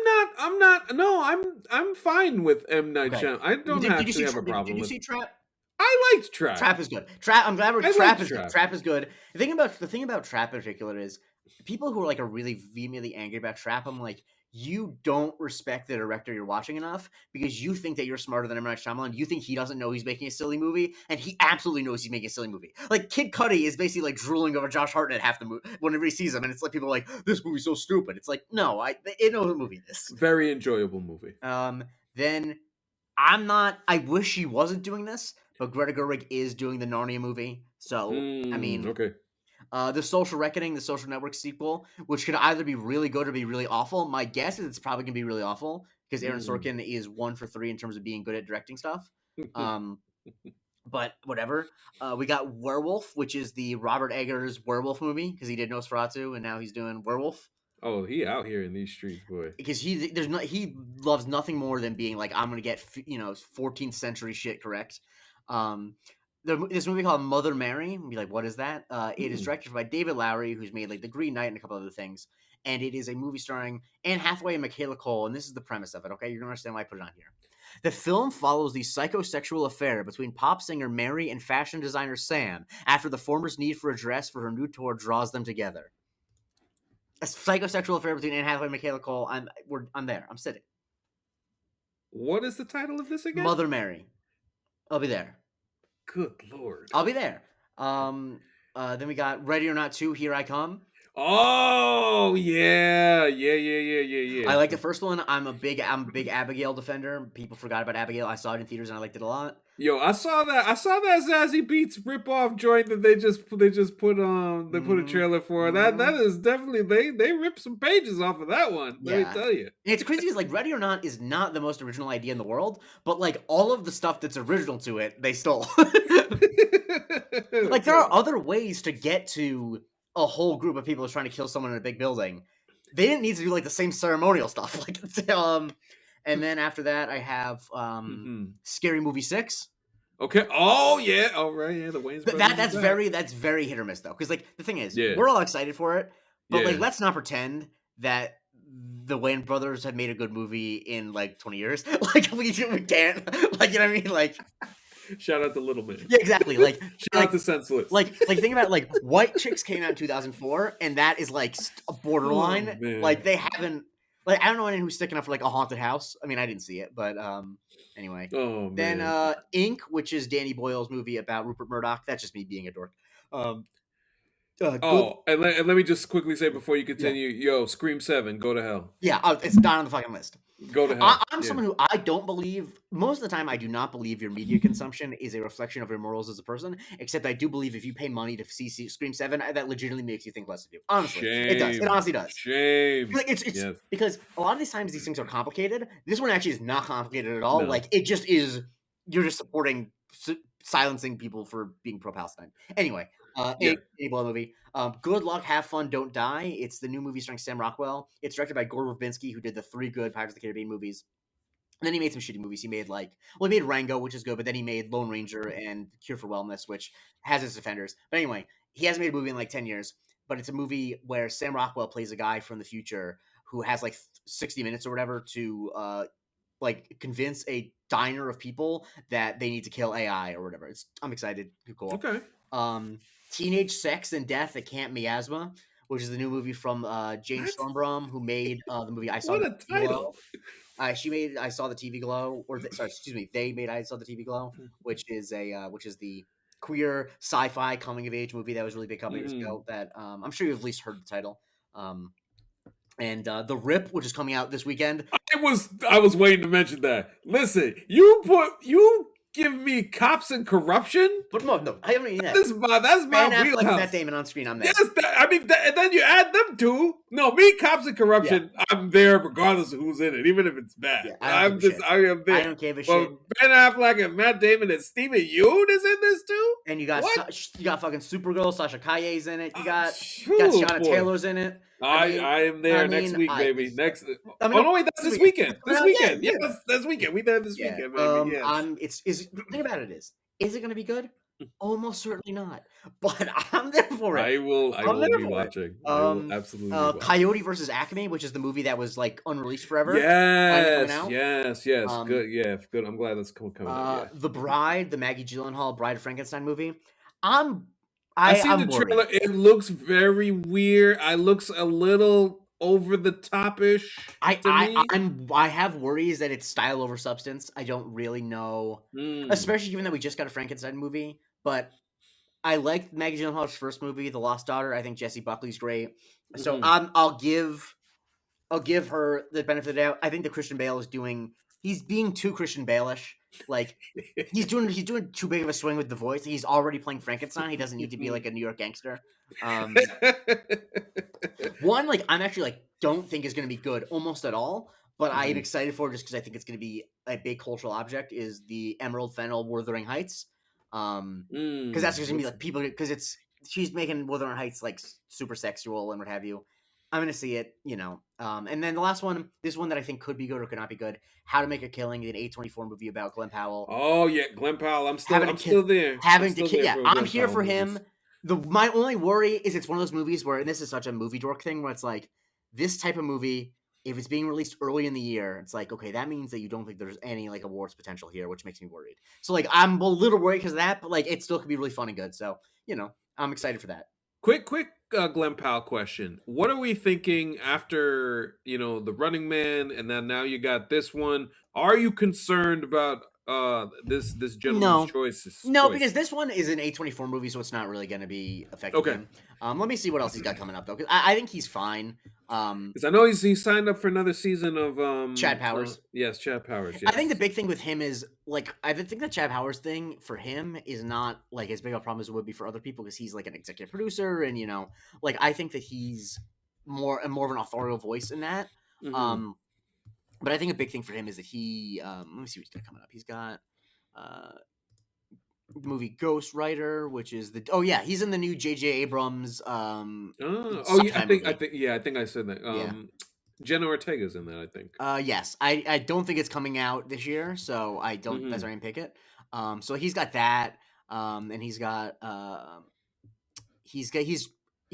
not. No, I'm fine with M Night Okay. Shyamalan. I don't Did you actually see have a did problem you with. see Trap? I liked Trap. Trap is good. Trap. I'm glad I Trap liked is good. Trap. Trap is good. The thing about Trap in particular is people who are like are really vehemently angry about Trap. I'm like, you don't respect the director you're watching enough because you think that you're smarter than M Night Shyamalan. You think he doesn't know he's making a silly movie, and he absolutely knows he's making a silly movie. Like Kid Cudi is basically like drooling over Josh Hartnett half the movie whenever he sees him, and it's like people are like, this movie's so stupid. It's like, no, I know the movie is. Very enjoyable movie. Then I'm not. I wish she wasn't doing this, but Greta Gerwig is doing the Narnia movie. So I mean, Okay. the Social Reckoning, the Social Network sequel, which could either be really good or be really awful. My guess is it's probably gonna be really awful because Aaron Mm. Sorkin is 1 for 3 in terms of being good at directing stuff. Um, but whatever. We got Werewolf, which is the Robert Eggers werewolf movie because he did Nosferatu and now he's doing Werewolf. Oh, he out here in these streets, boy. because he loves nothing more than being like, I'm gonna get 14th century shit correct. Um, this movie called Mother Mary. Be like, what is that? It is Hmm. directed by David Lowery, who's made like The Green Knight and a couple other things. And it is a movie starring Anne Hathaway and Michaela Cole. And this is the premise of it. Okay, you're gonna understand why I put it on here. The film follows the psychosexual affair between pop singer Mary and fashion designer Sam after the former's need for a dress for her new tour draws them together. A psychosexual affair between Anne Hathaway and Michaela Cole. I'm there. I'm sitting. What is the title of this again? Mother Mary. I'll be there. Good lord. I'll be there. Then we got Ready or Not 2, Here I Come. Oh yeah. I like the first one. I'm a big Abigail defender. People forgot about Abigail. I saw it in theaters and I liked it a lot. Yo, I saw that Zazie Beats rip-off joint that they just put a trailer for. That is definitely they ripped some pages off of that one. Let me tell you. And it's crazy because like Ready or Not is not the most original idea in the world, but like all of the stuff that's original to it, they stole. Like there are other ways to get to a whole group of people trying to kill someone in a big building. They didn't need to do like the same ceremonial stuff. Like and then after that I have Scary Movie 6. Okay. Oh yeah. All right. Yeah. The Wayne's brothers. That's very hit or miss though, because like the thing is, Yeah. we're all excited for it, but Yeah. like let's not pretend that the Wayne brothers have made a good movie in like 20 years. Like we can't. Like you know what I mean? Like shout out to Little Man. yeah, exactly. Like shout out to Senseless. Like think about it, like White Chicks came out in 2004, and that is like a borderline. Oh, like they haven't. Like I don't know anyone who's sticking up for like a haunted house. I mean, I didn't see it, but anyway. Oh then man. Ink, which is Danny Boyle's movie about Rupert Murdoch. That's just me being a dork. Oh, and let me just quickly say before you continue, yo, Scream 7, go to hell. Yeah, it's not on the fucking list. Go to hell. I'm someone who I don't believe, most of the time I do not believe your media consumption is a reflection of your morals as a person, except I do believe if you pay money to see Scream 7, that legitimately makes you think less of you. Honestly. Shame. It does. It honestly does. Shame. Like it's yes. Because a lot of these times these things are complicated. This one actually is not complicated at all. No. Like it just is, you're just supporting silencing people for being pro-Palestine. Anyway, a movie. Good Luck, Have Fun, Don't Die. It's the new movie starring Sam Rockwell. It's directed by Gore Verbinski, who did the 3 good Pirates of the Caribbean movies. And then he made some shitty movies. He made he made Rango, which is good, but then he made Lone Ranger and Cure for Wellness, which has its offenders. But anyway, he hasn't made a movie in like 10 years. But it's a movie where Sam Rockwell plays a guy from the future who has like 60 minutes or whatever to convince a diner of people that they need to kill AI or whatever. I'm excited. Cool. Okay. Teenage Sex and Death at Camp Miasma, which is the new movie from Jane Stormbrom, who made the movie I Saw what the a TV title. Glow. She made I Saw the TV Glow, they made I Saw the TV Glow, which is the queer sci-fi coming of age movie that was really big a couple years ago. That I'm sure you've at least heard the title. And The Rip, which is coming out this weekend. I was waiting to mention that. Listen, you give me Cops and Corruption, but no, I haven't. That's my wheelhouse. Matt Damon on screen. I'm there. Yes, and then you add them two. No, me, Cops and Corruption. Yeah. I'm there regardless of who's in it, even if it's bad. Yeah, I am there. I don't give a shit. Ben Affleck and Matt Damon and Steven Yeun is in this too. And you got fucking Supergirl. Sasha Calle's in it. You got Shauna Taylor's in it. I am there next week, baby. That's this weekend. This weekend. Yeah, that's weekend. We there this weekend, baby. Yes. The thing about it is it going to be good? Almost certainly not. But I'm there for it. I will be watching. I will absolutely be watching. Coyote versus Acme, which is the movie that was like unreleased forever. Yes. Good. Yeah, good. I'm glad that's coming out. The Bride, the Maggie Gyllenhaal Bride of Frankenstein movie. I see the trailer. It looks very weird. It looks a little over the top-ish. I have worries that it's style over substance. I don't really know, especially given that we just got a Frankenstein movie. But I liked Maggie Gyllenhaal's first movie, The Lost Daughter. I think Jessie Buckley's great. So I'll give her the benefit of the doubt. I think that Christian Bale he's being too Christian Bale-ish. Like he's doing too big of a swing with the voice. He's already playing Frankenstein. He doesn't need to be like a New York gangster. One, like I'm actually don't think is going to be good almost at all, but I am excited for it just because I think it's going to be a big cultural object. Is the Emerald Fennell Wuthering Heights? Because that's going to be like people because she's making Wuthering Heights like super sexual and what have you. I'm gonna see it, you know. And then the last one, this one that I think could be good or could not be good. How to Make a Killing, an A24 movie about Glenn Powell Oh yeah, Glenn Powell. I'm still having a I'm kid, still there. I'm having to still kid. there Yeah, for I'm Glenn here Powell for him. movies. My only worry is it's one of those movies where, and this is such a movie dork thing, where it's like this type of movie. If it's being released early in the year, it's like, okay, that means that you don't think there's any like awards potential here, which makes me worried. So like I'm a little worried because of that, but like it still could be really fun and good. So you know, I'm excited for that. Quick Glenn Powell question. What are we thinking after, the Running Man and then now you got this one? Are you concerned about this gentleman's No. choices No, choice? because this one is an A24 movie, so it's not really going to be affecting Okay. him. Let me see what else he's got coming up, though. 'Cause I think he's fine. Cuz I know he signed up for another season of Chad Powers. yes, Chad Powers, I think the yes. big thing with him is, like, I think the Chad Powers thing for him is not, like, as big of a problem as it would be for other people because he's, like, an executive producer and, you know, like, I think that he's more of an authorial voice in that. Mhm. Um, but I think a big thing for him is that let me see what he's got coming up. He's got, uh, the movie Ghost Rider, which is he's in the new J.J. Abrams Oh yeah, sci-fi movie. I think I said that. Yeah. Jenna Ortega's in that, I think. Yes. I don't think it's coming out this year, so I don't. That's why I Mhm. didn't pick it. So he's got that. And he's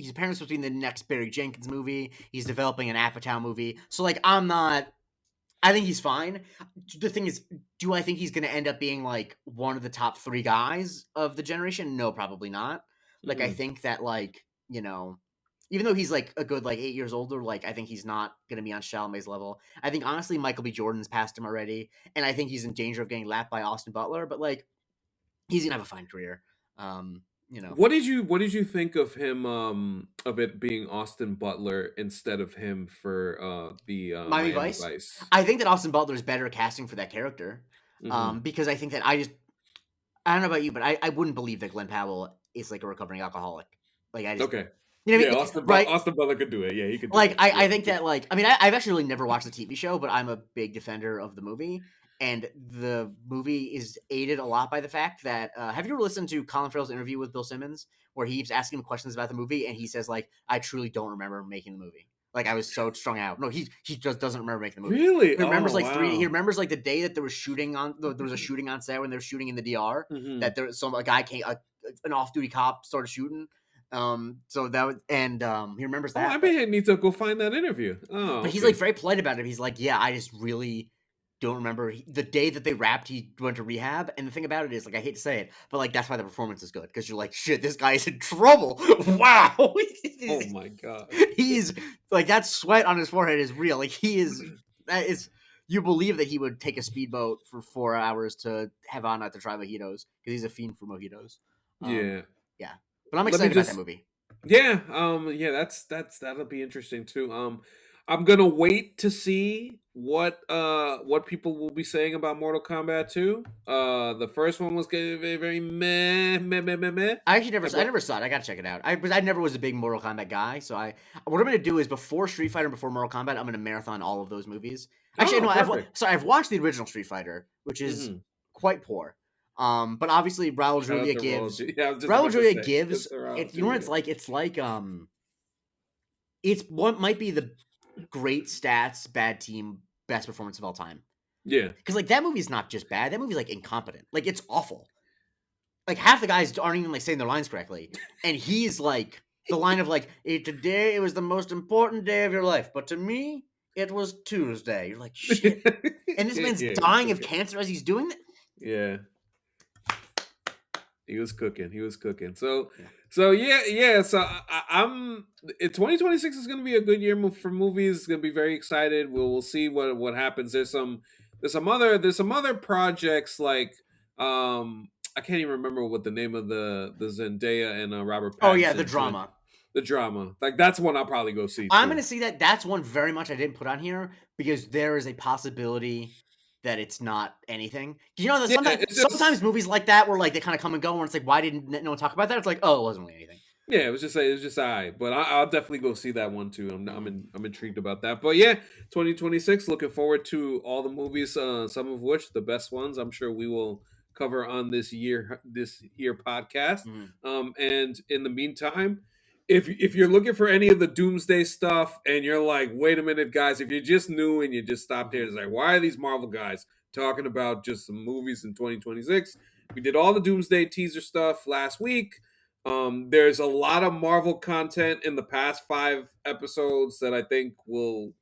apparently supposed to be in the next Barry Jenkins movie. He's developing an Apatow movie. So like, I'm not. I think he's fine. The thing is, do I think he's going to end up being like one of the top 3 guys of the generation? No, probably not. Like, I Mhm. think that, like, you know, even though he's like a good like 8 years older, like I think he's not going to be on Chalamet's level. I think honestly, Michael B. Jordan's passed him already, and I think he's in danger of getting lapped by Austin Butler. But like, he's gonna have a fine career. You know, What did you think of him of it being Austin Butler instead of him for the Miami Miami Vice. Vice? I think that Austin Butler is better casting for that character. Mhm. Because I think that I don't know about you, but I wouldn't believe that Glenn Powell is like a recovering alcoholic. Like I just, Okay. you know what Yeah, I mean? Right? Austin Butler could do it. Yeah, he could do Like it. I Yeah. think that like I mean I've actually really never watched the TV show, but I'm a big defender of the movie. And the movie is aided a lot by the fact that have you ever listened to Colin Farrell's interview with Bill Simmons, where he keeps asking him questions about the movie, and he says like, "I truly don't remember making the movie. Like I was so strung out." No, he just doesn't remember making the movie. Really? He remembers Oh, like three. He wow. remembers like the day that there was a shooting on set when they were shooting in the DR. Mhm. That there a guy came an off duty cop started shooting. So that was, and he remembers Oh, I that, but may need to go find that interview. Oh, he's like okay. very polite about it. He's like, yeah, I just really don't remember the day that they wrapped. He went to rehab, and the thing about it is, like, I hate to say it, but like that's why the performance is good because you're like, shit, this guy is in trouble. Wow, Oh my god. he's like that sweat on his forehead is real. Like he is that is. You believe that he would take a speedboat for 4 hours to Havana to try mojitos because he's a fiend for mojitos. Um, Yeah. yeah, but I'm Let me excited about that just movie. Yeah, yeah, that'll be interesting too. I'm gonna wait to see what people will be saying about Mortal Kombat 2. The first one was getting very, very meh, meh, meh, meh, meh. I But never saw it. I gotta check it out. I never was a big Mortal Kombat guy, so what I'm gonna do is before Street Fighter and before Mortal Kombat, I'm gonna marathon all of those movies. Actually, oh, no, perfect. I've watched the original Street Fighter, which is Hmm. quite poor. But obviously Shout out to Raul. Yeah, I was just Raul about to Julia say gives it's around it. You know too. what Yeah, it's like? It's what might be the great stats, bad team, best performance of all time. yeah. Because like that movie's not just bad. That movie's like incompetent. Like it's awful. Like half the guys aren't even like saying their lines correctly, and he's like the line of like today it was the most important day of your life, but to me it was Tuesday. You're like shit, and this man's Yeah, he was dying of cooking. cancer as he's doing that. Yeah. He was cooking. He was cooking. So, Yeah. so yeah, yeah. So I'm. 2026 is going to be a good year for movies. It's going to be very excited. We'll see what happens. There's some other projects like I can't even remember what the name of the Zendaya and Robert Oh yeah, the Pattinson joint. drama. The drama, like that's one I'll probably go see I'm too. gonna see that. That's one very much I didn't put on here because there is a possibility that it's not anything. You know, that Yeah, sometimes it's sometimes just movies like that where like they kind of come and go, and it's like why didn't no one talk about that? It's like oh, it wasn't really anything. Yeah, it was just I, but I'll definitely go see that one too. Mhm. I'm intrigued about that. But yeah, 2026. Looking forward to all the movies. Some of which the best ones. I'm sure we will cover on this year podcast. Mhm. And in the meantime, if you're looking for any of the Doomsday stuff and you're like, wait a minute, guys, if you're just new and you just stopped here, Mhm, it's like, why are these Marvel guys talking about just some movies in 2026? We did all the Doomsday teaser stuff last week. There's a lot of Marvel content in the past 5 episodes that I think will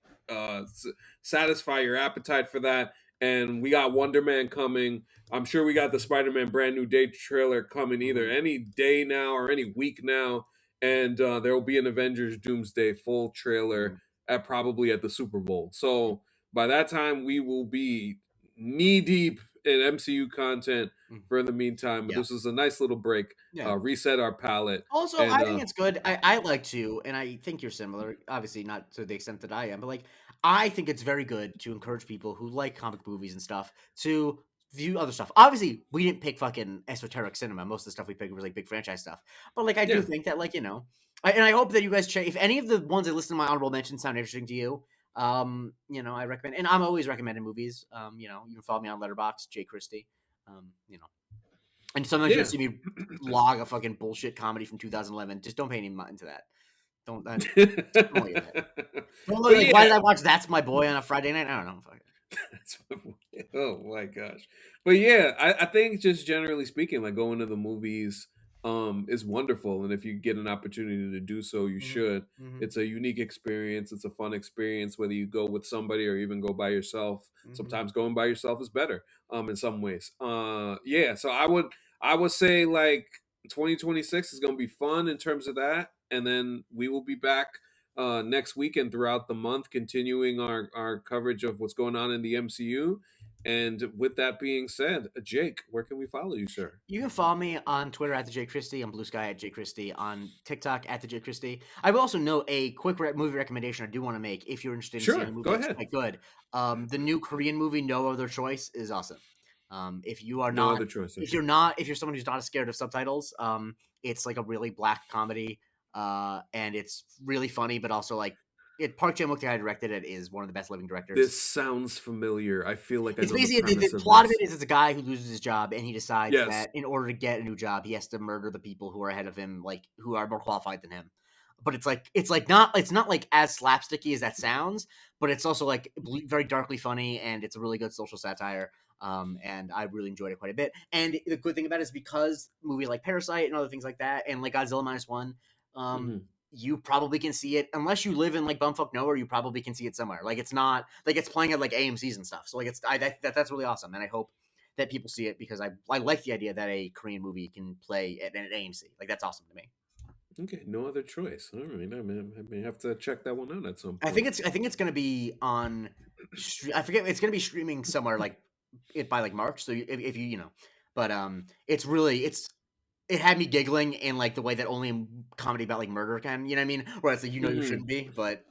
satisfy your appetite for that. And we got Wonder Man coming. I'm sure we got the Spider-Man brand new day trailer coming either mhm, any day now or any week now, and there will be an Avengers Doomsday full trailer mhm, at probably at the Super Bowl. So by that time, we will be knee deep in MCU content mhm. for the meantime. But Yeah, this is a nice little break, yeah. reset our palette, Also, and I think it's good. I like to, and I think you're similar. Obviously, not to the extent that I am, but like I think it's very good to encourage people who like comic movies and stuff to view other stuff. Obviously, we didn't pick fucking esoteric cinema. Most of the stuff we picked was like big franchise stuff. But like, I do yeah, think that like and I hope that you guys check. If any of the ones that listen to my honorable mentions sound interesting to you, I recommend, and I'm always recommending movies. You can follow me on Letterboxd, Jay Christie. And sometimes you'll yeah. see me log a fucking bullshit comedy from 2011. Just don't pay any mind to that. Don't look at that. Don't look But like, why did yeah, I watch That's My Boy on a Friday night? I don't know. Fuck it. oh my gosh. But yeah, I think just generally speaking, like going to the movies is wonderful. And if you get an opportunity to do so, you Mhm, should. mhm, It's a unique experience. It's a fun experience, whether you go with somebody or even go by yourself. mhm. Sometimes going by yourself is better, in some ways. Yeah, so I would say like 2026 is gonna be fun in terms of that. And then we will be back next week and throughout the month, continuing our coverage of what's going on in the MCU. And with that being said, Jake, where can we follow you, sir? You can follow me on Twitter at the J Christie, on Blue Sky at J Christie, on TikTok at the J Christie. I will also note a quick movie recommendation I do want to make if you're interested in seeing a Sure, movie go that's ahead. quite good. The new Korean movie No Other Choice is awesome. If you are No not, other choice. if Okay. you're not, if you're someone who's not scared of subtitles, it's like a really black comedy, and it's really funny, but also like Park Chan Wook, the guy who directed it, is one of the best living directors. This sounds familiar. I feel like I It's know the basically premise the of plot of it this. is it's a guy who loses his job and he decides Yes. that in order to get a new job, he has to murder the people who are ahead of him, like who are more qualified than him. But it's not like as slapsticky as that sounds, but it's also like very darkly funny and it's a really good social satire. And I really enjoyed it quite a bit. And the good thing about it is because movies like Parasite and other things like that, and like Godzilla minus one, um, Hmm. you probably can see it unless you live in like bumfuck nowhere. You probably can see it somewhere. Like it's not like it's playing at like AMC's and stuff. So like that's really awesome, and I hope that people see it because I like the idea that a Korean movie can play at an AMC. Like that's awesome to me. Okay, no other choice. All right, I may have to check that one out at some I think point. it's gonna be on. I forget. It's gonna be streaming somewhere like it by like March. So if you but it's really it had me giggling in like the way that only a comedy about like murder can. You know what I mean? Where it's like you Hmm. shouldn't be, but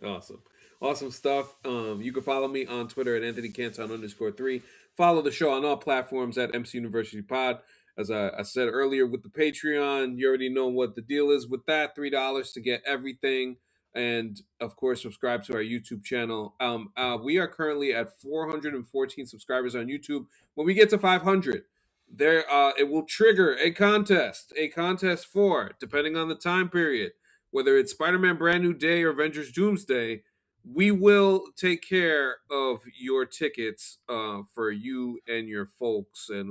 Awesome. Awesome stuff. You can follow me on Twitter at Anthony Canton_3. Follow the show on all platforms at MC University Pod. As I said earlier with the Patreon, you already know what the deal is with that. $3 to get everything. And of course, subscribe to our YouTube channel. We are currently at 414 subscribers on YouTube. When we get to 500, it will trigger a contest for, depending on the time period, whether it's Spider-Man Brand New Day or Avengers Doomsday, we will take care of your tickets for you and your folks and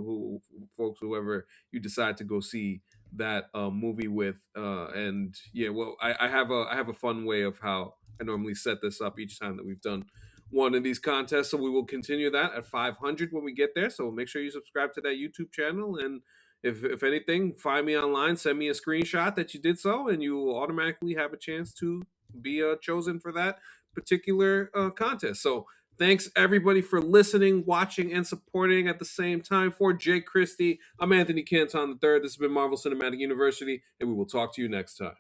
whoever you decide to go see that movie with. And yeah, well, I have a fun way of how I normally set this up each time that we've done one of these contests. So we will continue that at 500 when we get there. So make sure you subscribe to that YouTube channel, and if anything, find me online, send me a screenshot that you did so, and you will automatically have a chance to be chosen for that particular contest. So thanks everybody for listening, watching, and supporting at the same time. For Jake Christie, I'm Anthony Canton III. This has been Marvel Cinematic University, and we will talk to you next time.